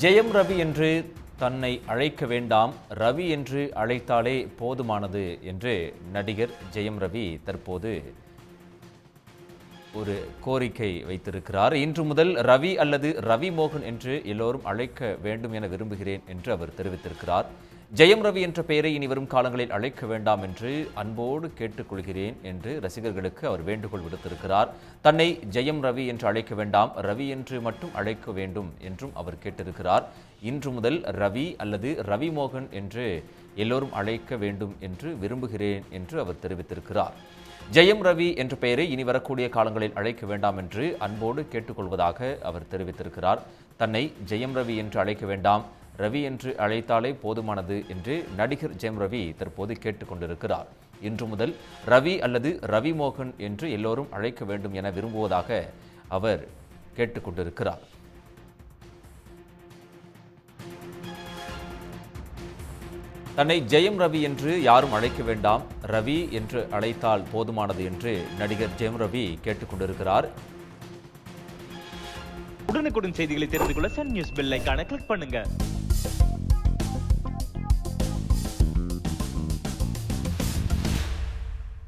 ஜெயம் ரவி என்று தன்னை அழைக்க வேண்டாம், ரவி என்று அழைத்தாலே போதுமானது என்று நடிகர் ஜெயம் ரவி தற்போது ஒரு கோரிக்கை வைத்திருக்கிறார். இன்று முதல் ரவி அல்லது ரவி மோகன் என்று எல்லோரும் அழைக்க வேண்டும் என விரும்புகிறேன் என்று அவர் தெரிவித்திருக்கிறார். ஜெயம் ரவி என்ற பெயரை இனி வரும் காலங்களில் அழைக்க வேண்டாம் என்று அன்போடு கேட்டுக்கொள்கிறேன் என்று ரசிகர்களுக்கு அவர் வேண்டுகோள் விடுத்திருக்கிறார். தன்னை ஜெயம் ரவி என்று அழைக்க வேண்டாம், ரவி என்று மட்டும் அழைக்க வேண்டும் என்றும் அவர் கேட்டிருக்கிறார். இன்று முதல் ரவி அல்லது ரவி மோகன் என்று எல்லோரும் அழைக்க வேண்டும் என்று விரும்புகிறேன் என்று அவர் தெரிவித்திருக்கிறார். ஜெயம் ரவி என்ற பெயரை இனி வரக்கூடிய காலங்களில் அழைக்க வேண்டாம் என்று அன்போடு கேட்டுக்கொள்வதாக அவர் தெரிவித்திருக்கிறார். தன்னை ஜெயம் ரவி என்று அழைக்க வேண்டாம், ரவி என்று அழைத்தாலே போதுமானது என்று நடிகர் ஜெயம் ரவி தற்போது கேட்டுக்கொண்டிருக்கிறார். இன்று முதல் ரவி அல்லது ரவி மோகன் என்று எல்லோரும் அழைக்க வேண்டும் என விரும்புவதாக அவர் கேட்டுக்கொண்டிருக்கிறார். தன்னை ஜெயம் ரவி என்று யாரும் அழைக்க வேண்டாம், ரவி என்று அழைத்தால் போதுமானது என்று நடிகர் ஜெயம் ரவி கேட்டுக்கொண்டிருக்கிறார். உடனுக்குடன் செய்திகளை தெரிந்து கொள்ள சன் நியூஸ் பெல் ஐகானை கிளிக் பண்ணுங்க.